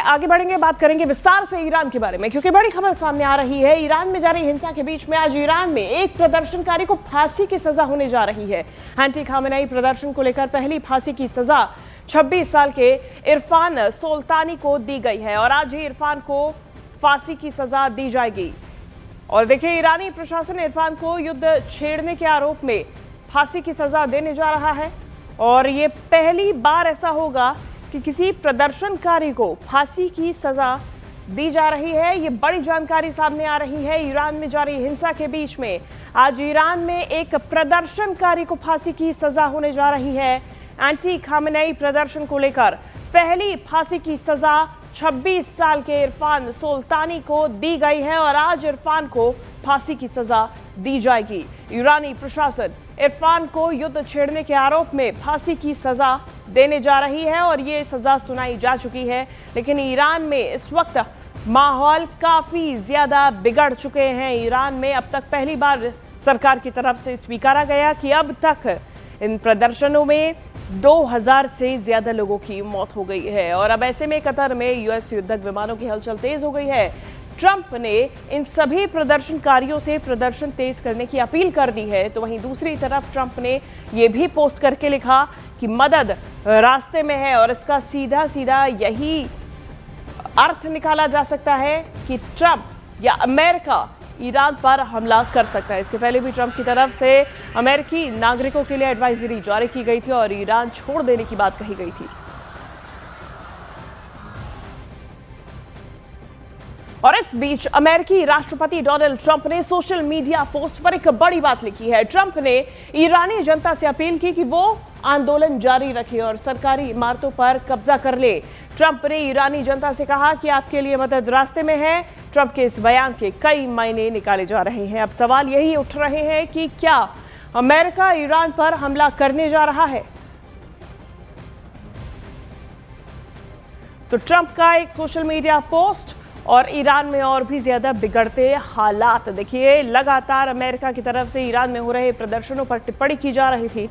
आगे बढ़ेंगे, बात करेंगे विस्तार से ईरान के बारे में, क्योंकि बड़ी खबर सामने आ रही है। ईरान में जारी हिंसा के बीच में आज ईरान में एक प्रदर्शनकारी को फांसी की सजा होने जा रही है। एंटी खामेनेई प्रदर्शन को लेकर पहली फांसी की सजा 26 साल के इरफान सोल्तानी को दी गई है और आज ही इरफान को फांसी की सजा दी जाएगी। और देखिए, ईरानी प्रशासन इरफान को युद्ध छेड़ने के आरोप में फांसी की सजा देने जा रहा है और ये पहली बार ऐसा होगा कि किसी प्रदर्शनकारी को फांसी की सजा दी जा रही है। ये बड़ी जानकारी सामने आ रही है। ईरान में जारी हिंसा के बीच में आज ईरान में एक प्रदर्शनकारी को फांसी की सजा होने जा रही है। एंटी खामेनेई प्रदर्शन को लेकर पहली फांसी की सजा 26 साल के इरफान सोल्तानी को दी गई है और आज इरफान को फांसी की सजा दी जाएगी। ईरानी प्रशासन इरफान को युद्ध छेड़ने के आरोप में फांसी की सजा देने जा रही है और ये सजा सुनाई जा चुकी है। लेकिन ईरान में इस वक्त माहौल काफी ज्यादा बिगड़ चुके हैं। ईरान में अब तक पहली बार सरकार की तरफ से स्वीकारा गया कि अब तक इन प्रदर्शनों में 2000 से ज्यादा लोगों की मौत हो गई है और अब ऐसे में कतर में यूएस युद्धक विमानों की हलचल तेज हो गई है। ट्रंप ने इन सभी प्रदर्शनकारियों से प्रदर्शन तेज करने की अपील कर दी है, तो वहीं दूसरी तरफ ट्रंप ने यह भी पोस्ट करके लिखा कि मदद रास्ते में है और इसका सीधा सीधा यही अर्थ निकाला जा सकता है कि ट्रंप या अमेरिका ईरान पर हमला कर सकता है। इसके पहले भी ट्रंप की तरफ से अमेरिकी नागरिकों के लिए एडवाइजरी जारी की गई थी और ईरान छोड़ देने की बात कही गई थी। और इस बीच अमेरिकी राष्ट्रपति डोनाल्ड ट्रंप ने सोशल मीडिया पोस्ट पर एक बड़ी बात लिखी है। ट्रंप ने ईरानी जनता से अपील की कि वो आंदोलन जारी रखे और सरकारी इमारतों पर कब्जा कर ले। ट्रंप ने ईरानी जनता से कहा कि आपके लिए मदद रास्ते में है। ट्रंप के इस बयान के कई मायने निकाले जा रहे हैं। अब सवाल यही उठ रहे हैं कि क्या अमेरिका ईरान पर हमला करने जा रहा है? तो ट्रंप का एक सोशल मीडिया पोस्ट और ईरान में और भी ज्यादा बिगड़ते हालात। देखिए, लगातार अमेरिका की तरफ से ईरान में हो रहे प्रदर्शनों पर टिप्पणी की जा रही थी।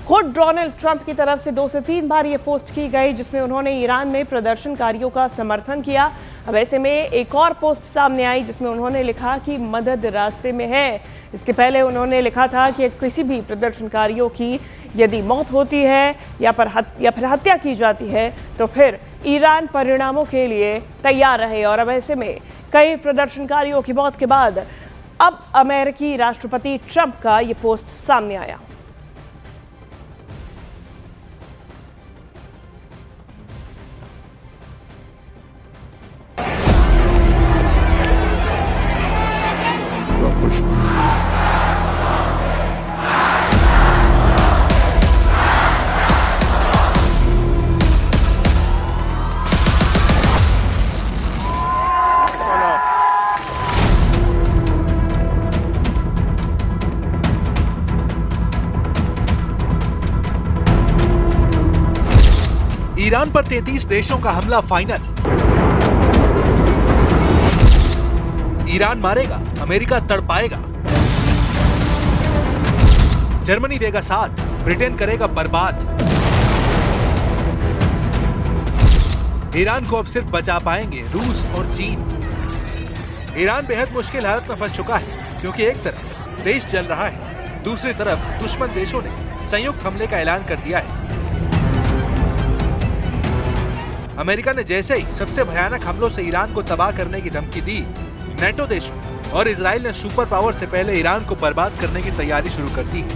खुद डोनाल्ड ट्रंप की तरफ से 2 से 3 बार ये पोस्ट की गई जिसमें उन्होंने ईरान में प्रदर्शनकारियों का समर्थन किया। अब ऐसे में एक और पोस्ट सामने आई जिसमें उन्होंने लिखा कि मदद रास्ते में है। इसके पहले उन्होंने लिखा था कि किसी भी प्रदर्शनकारियों की यदि मौत होती है या फिर हत्या की जाती है तो फिर ईरान परिणामों के लिए तैयार रहे। और अब ऐसे में कई प्रदर्शनकारियों की मौत के बाद अब अमेरिकी राष्ट्रपति ट्रंप का ये पोस्ट सामने आया। ईरान पर 33 देशों का हमला फाइनल। ईरान मारेगा, अमेरिका तड़पाएगा। जर्मनी देगा साथ, ब्रिटेन करेगा बर्बाद। ईरान को अब सिर्फ बचा पाएंगे रूस और चीन। ईरान बेहद मुश्किल हालत में फंस चुका है क्योंकि एक तरफ देश जल रहा है, दूसरी तरफ दुश्मन देशों ने संयुक्त हमले का ऐलान कर दिया है। अमेरिका ने जैसे ही सबसे भयानक हमलों से ईरान को तबाह करने की धमकी दी, नेटो देशों और इजराइल ने सुपर पावर से पहले ईरान को बर्बाद करने की तैयारी शुरू कर दी है।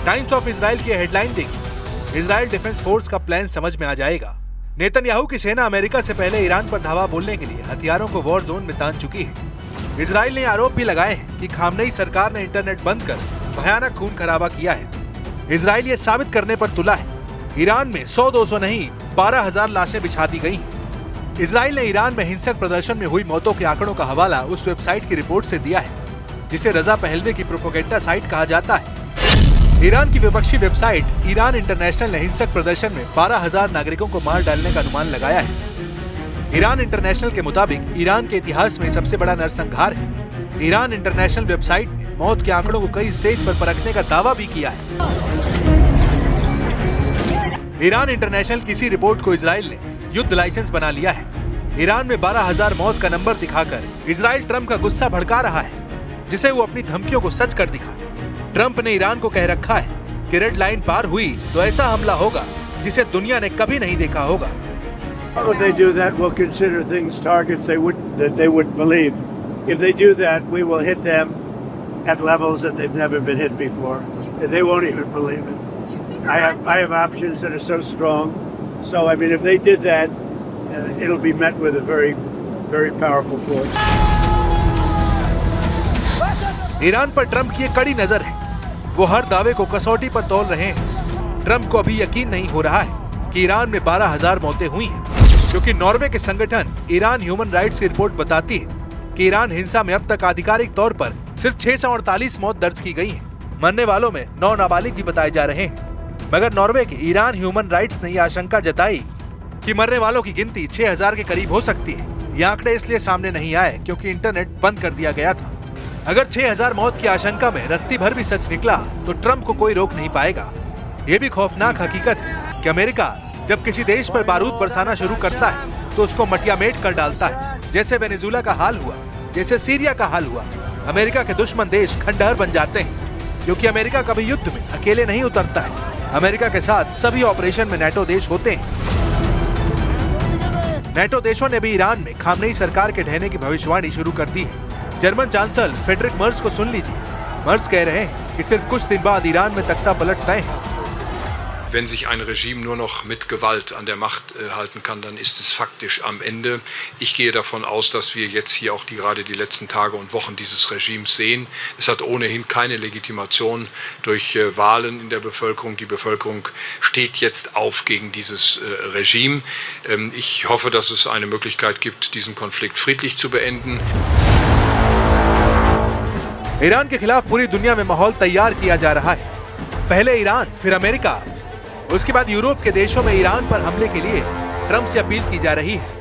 टाइम्स ऑफ इजराइल की हेडलाइन देखी, इजराइल डिफेंस फोर्स का प्लान समझ में आ जाएगा। नेतन्याहू की सेना अमेरिका से पहले ईरान पर धावा बोलने के लिए हथियारों को वॉर जोन में तान चुकी है। इजराइल ने आरोप भी लगाए हैं कि खामनेई सरकार ने इंटरनेट बंद कर भयानक खून खराबा किया है। इजराइल ये साबित करने पर तुला है। ईरान में 100-200 नहीं 12,000 लाशें बिछा दी गई हैं। इजराइल ने ईरान में हिंसक प्रदर्शन में हुई मौतों के आंकड़ों का हवाला उस वेबसाइट की रिपोर्ट से दिया है जिसे रजा पहलवी की प्रोपेगेंडा साइट कहा जाता है। ईरान की विपक्षी वेबसाइट ईरान इंटरनेशनल ने हिंसक प्रदर्शन में 12,000 नागरिकों को मार डालने का अनुमान लगाया है। ईरान इंटरनेशनल के मुताबिक ईरान के इतिहास में सबसे बड़ा नरसंहार है। ईरान इंटरनेशनल वेबसाइट ने मौत के आंकड़ों को कई स्टेज पर परखने का दावा भी किया है। ईरान इंटरनेशनल किसी रिपोर्ट को इजराइल ने युद्ध लाइसेंस बना लिया है। ईरान में 12,000 मौत का नंबर दिखाकर इजराइल ट्रंप का गुस्सा भड़का रहा है, जिसे वो अपनी धमकियों को सच कर दिखा। ट्रंप ने ईरान को कह रखा है कि रेड लाइन पार हुई तो ऐसा हमला होगा जिसे दुनिया ने कभी नहीं देखा होगा। If they do that, we'll consider things targets that they wouldn't believe. If they do that, we will hit them at levels that they've never been hit before. They won't even believe it. I have options that are so strong. So I mean, if they did that, it'll be met with a very, very powerful force. Iran पर Trump की एक कड़ी नजर है। वो हर दावे को कसौटी पर तौल रहे हैं। ट्रंप को अभी यकीन नहीं हो रहा है कि ईरान में 12,000 मौतें हुई हैं, क्योंकि नॉर्वे के संगठन ईरान ह्यूमन राइट्स की रिपोर्ट बताती है कि ईरान हिंसा में अब तक आधिकारिक तौर पर सिर्फ 648 मौत दर्ज की गई हैं। मरने वालों में 9 नाबालिग भी बताए जा रहे हैं। मगर नॉर्वे के ईरान ह्यूमन राइट्स ने यह आशंका जताई कि मरने वालों की गिनती 6,000 के करीब हो सकती है। ये आंकड़े इसलिए सामने नहीं आए क्योंकि इंटरनेट बंद कर दिया गया था। अगर 6,000 मौत की आशंका में रत्ती भर भी सच निकला तो ट्रंप को कोई रोक नहीं पाएगा। ये भी खौफनाक हकीकत है कि अमेरिका जब किसी देश पर बारूद बरसाना शुरू करता है तो उसको मटियामेट कर डालता है। जैसे वेनेजुला का हाल हुआ, जैसे सीरिया का हाल हुआ। अमेरिका के दुश्मन देश खंडहर बन जाते हैं, क्योंकि अमेरिका कभी युद्ध में अकेले नहीं उतरता है। अमेरिका के साथ सभी ऑपरेशन में नेटो देश होते हैं। नेटो देशों ने भी ईरान में खामनेई सरकार के ढहने की भविष्यवाणी शुरू कर दी है। जर्मन चांसलर फ्रेडरिक मर्ज को सुन लीजिए। मर्ज कह रहे हैं कि सिर्फ कुछ दिन बाद ईरान में तख्ता पलट तय है। Wenn sich ein Regime nur noch mit Gewalt an der Macht halten kann, dann ist es faktisch am Ende. Ich gehe davon aus, dass wir jetzt hier auch gerade die letzten Tage und Wochen dieses Regimes sehen. Es hat ohnehin keine Legitimation durch Wahlen in der Bevölkerung. Die Bevölkerung steht jetzt auf gegen dieses Regime. Ich hoffe, dass es eine Möglichkeit gibt, diesen Konflikt friedlich zu beenden. Iran के खिलाफ पूरी दुनिया में माहौल तैयार किया जा रहा है। पहले ईरान, फिर अमेरिका, उसके बाद यूरोप के देशों में ईरान पर हमले के लिए ट्रंप से अपील की जा रही है।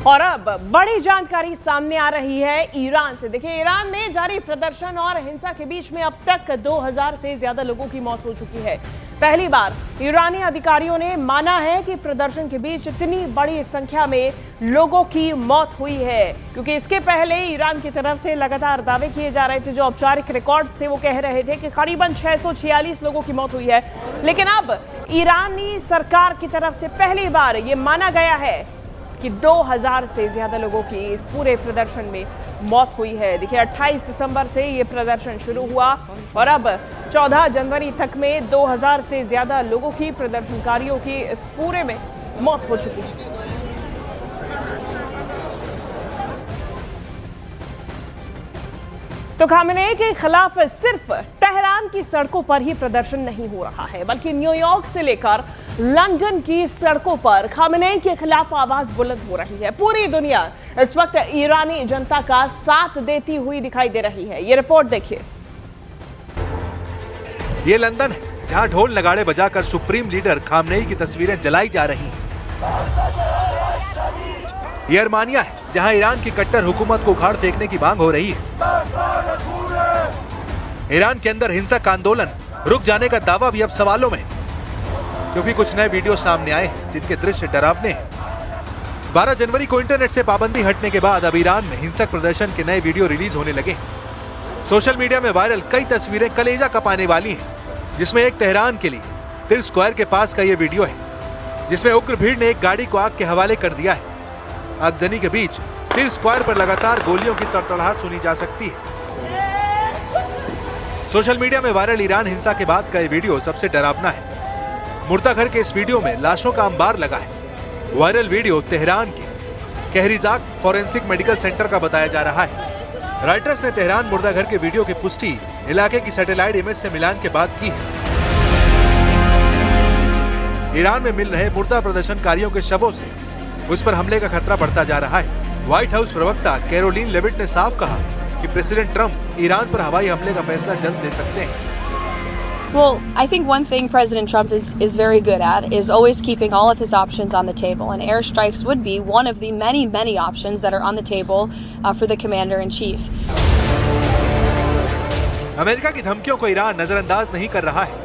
और अब बड़ी जानकारी सामने आ रही है ईरान से। देखिए, ईरान में जारी प्रदर्शन और हिंसा के बीच में अब तक 2,000 से ज्यादा लोगों की मौत हो चुकी है। पहली बार ईरानी अधिकारियों ने माना है कि प्रदर्शन के बीच इतनी बड़ी संख्या में लोगों की मौत हुई है, क्योंकि इसके पहले ईरान की तरफ से लगातार दावे किए जा रहे थे। जो औपचारिक रिकॉर्ड्स थे वो कह रहे थे कि करीबन 646 लोगों की मौत हुई है। लेकिन अब ईरानी सरकार की तरफ से पहली बार ये माना गया है कि 2,000 से ज्यादा लोगों की इस पूरे प्रदर्शन में मौत हुई है। देखिए, 28 दिसंबर से ये प्रदर्शन शुरू हुआ और अब 14 जनवरी तक में 2,000 से ज्यादा लोगों की, प्रदर्शनकारियों की इस पूरे में मौत हो चुकी है। तो खामेनेई के खिलाफ सिर्फ तेहरान की सड़कों पर ही प्रदर्शन नहीं हो रहा है, बल्कि न्यूयॉर्क से लेकर लंदन की सड़कों पर खामेनेई के खिलाफ आवाज बुलंद हो रही है। पूरी दुनिया इस वक्त ईरानी जनता का साथ देती हुई दिखाई दे रही है। ये रिपोर्ट देखिए। ये लंदन है, जहां ढोल नगाड़े बजाकर सुप्रीम लीडर खामेनेई की तस्वीरें जलाई जा रही हैं। ये अर्मानिया है, जहां ईरान की कट्टर हुकूमत को उखाड़ फेंकने की मांग हो रही है। ईरान के अंदर हिंसक आंदोलन रुक जाने का दावा भी अब सवालों में, क्योंकि कुछ नए वीडियो सामने आए हैं जिनके दृश्य डरावने हैं। 12 जनवरी को इंटरनेट से पाबंदी हटने के बाद अब ईरान में हिंसक प्रदर्शन के नए वीडियो रिलीज होने लगे। सोशल मीडिया में वायरल कई तस्वीरें कलेजा कपाने वाली हैं, जिसमें एक तेहरान के लिए तिर स्क्वायर के पास का ये वीडियो है, जिसमें उग्र भीड़ ने एक गाड़ी को आग के हवाले कर दिया है। आगजनी के बीच तिर स्क्वायर पर लगातार गोलियों की तड़तड़ाहट सुनी जा सकती है। सोशल मीडिया में वायरल ईरान हिंसा के बाद का ये वीडियो सबसे डरावना है। मुर्दाघर के इस वीडियो में लाशों का अंबार लगा है। वायरल वीडियो तेहरान के कहरीजाक फॉरेंसिक मेडिकल सेंटर का बताया जा रहा है। रॉयटर्स ने तेहरान मुर्दाघर के वीडियो की पुष्टि इलाके की सैटेलाइट इमेज से मिलान के बाद की है। ईरान में मिल रहे मुर्दा प्रदर्शनकारियों के शवों से उस पर हमले का खतरा बढ़ता जा रहा है। व्हाइट हाउस प्रवक्ता कैरोलिन लेविट ने साफ कहा कि प्रेसिडेंट ट्रंप ईरान पर हवाई हमले का फैसला जल्द ले सकते हैं। Well, I think one thing President Trump is very good at is always keeping all of his options on the table, and airstrikes would be one of the many options that are on the table for the commander-in-chief. America की धमकियों को Iran नजरअंदाज नहीं कर रहा है।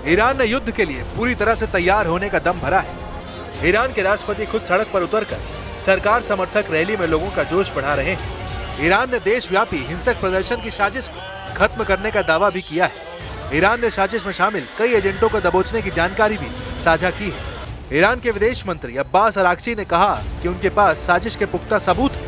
Iran ने युद्ध के लिए पूरी तरह से तैयार होने का दम भरा है। ईरान के राष्ट्रपति खुद सड़क पर उतरकर सरकार समर्थक रैली में लोगों का जोश बढ़ा रहे हैं। ईरान ने देशव्यापी हिंसक प्रदर्शन की साजिश को खत्म करने का दावा भी किया है। ईरान ने साजिश में शामिल कई एजेंटों को दबोचने की जानकारी भी साझा की है। ईरान के विदेश मंत्री अब्बास अराक्ची ने कहा कि उनके पास साजिश के पुख्ता सबूत हैं।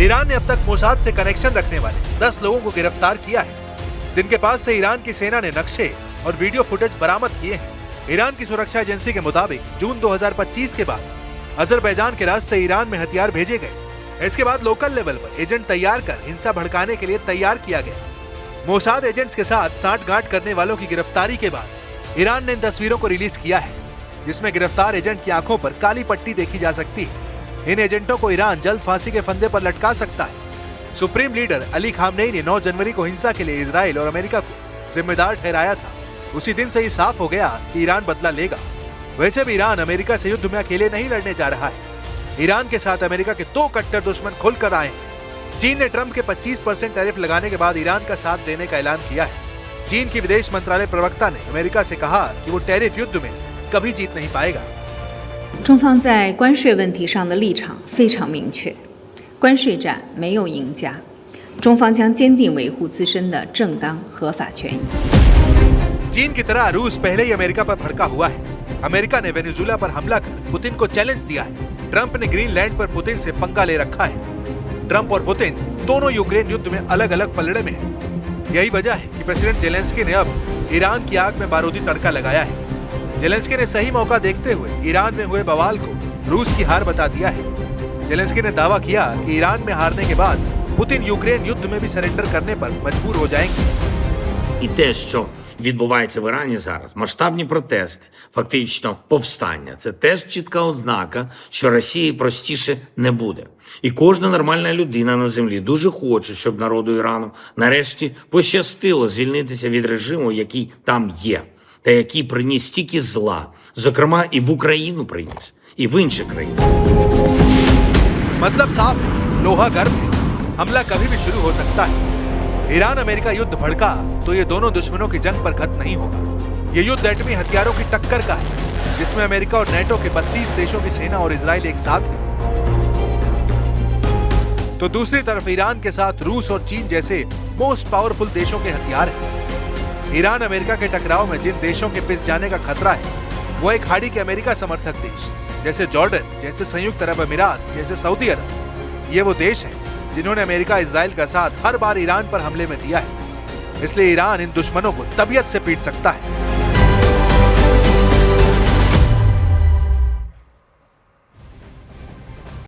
ईरान ने अब तक मोसाद से कनेक्शन रखने वाले 10 लोगों को गिरफ्तार किया है, जिनके पास से ईरान की सेना ने नक्शे और वीडियो फुटेज बरामद किए हैं। ईरान की सुरक्षा एजेंसी के मुताबिक जून 2025 के बाद अजरबैजान के रास्ते ईरान में हथियार भेजे गए। इसके बाद लोकल लेवल पर एजेंट तैयार कर हिंसा भड़काने के लिए तैयार किया गया। मोसाद एजेंट्स के साथ सांठगांठ करने वालों की गिरफ्तारी के बाद ईरान ने इन तस्वीरों को रिलीज किया है, जिसमें गिरफ्तार एजेंट की आंखों पर काली पट्टी देखी जा सकती है। इन एजेंटों को ईरान जल्द फांसी के फंदे पर लटका सकता है। सुप्रीम लीडर अली खामनेई ने 9 जनवरी को हिंसा के लिए इजराइल और अमेरिका को जिम्मेदार ठहराया था। उसी दिन से ही साफ हो गया कि ईरान बदला लेगा। वैसे भी ईरान अमेरिका से युद्ध में अकेले नहीं लड़ने जा रहा है। ईरान के साथ अमेरिका के 2 कट्टर दुश्मन खुलकर आए हैं। चीन ने ट्रंप के 25% टैरिफ लगाने के बाद ईरान का साथ देने का ऐलान किया है। चीन की विदेश मंत्रालय प्रवक्ता ने अमेरिका से कहा कि वो टैरिफ युद्ध में कभी जीत नहीं पाएगा। 中方在关税问题上的立场非常明确，关税战没有赢家，中方将坚定维护自身的正当合法权益。 चीन की तरह रूस पहले ही अमेरिका पर भड़का हुआ है। अमेरिका ने वेनेजुएला पर हमला कर पुतिन को चैलेंज दिया है। ट्रंप ने ग्रीनलैंड पर पुतिन से पंगा ले रखा है। ट्रंप और पुतिन दोनों यूक्रेन युद्ध में अलग अलग पलड़े में हैं। यही वजह है कि प्रेसिडेंट जेलेंस्की ने अब ईरान की आग में बारूदी तड़का लगाया है। जेलेंस्की ने सही मौका देखते हुए ईरान में हुए बवाल को रूस की हार बता दिया है। जेलेंस्की ने दावा किया कि ईरान में हारने के बाद पुतिन यूक्रेन युद्ध में भी सरेंडर करने पर मजबूर हो जाएंगे। І те, що відбувається в Ірані зараз, масштабні протести, фактично повстання, це теж чітка ознака, що Росії простіше не буде. І кожна нормальна людина на землі дуже хоче, щоб народу Ірану нарешті пощастило звільнитися від режиму, який там є, та який приніс стільки зла, зокрема і в Україну приніс, і в інші країни. मतलब साफ है, लोहा गर्म है, हमला कभी भी शुरू हो सकता है। ईरान अमेरिका युद्ध भड़का तो ये दोनों दुश्मनों की जंग पर खत्म नहीं होगा। ये युद्ध एटमी हथियारों की टक्कर का है, जिसमें अमेरिका और नेटो के 32 देशों की सेना और इजराइल एक साथ है। तो दूसरी तरफ ईरान के साथ रूस और चीन जैसे मोस्ट पावरफुल देशों के हथियार हैं। ईरान अमेरिका के टकराव में जिन देशों के पिस जाने का खतरा है, वो एक खाड़ी के अमेरिका समर्थक देश जैसे जॉर्डन, जैसे संयुक्त अरब अमीरात, जैसे सऊदी अरब। ये वो देश हैं जिन्होंने अमेरिका इजराइल का साथ हर बार ईरान पर हमले में दिया है। इसलिए ईरान इन दुश्मनों को तबीयत से पीट सकता है।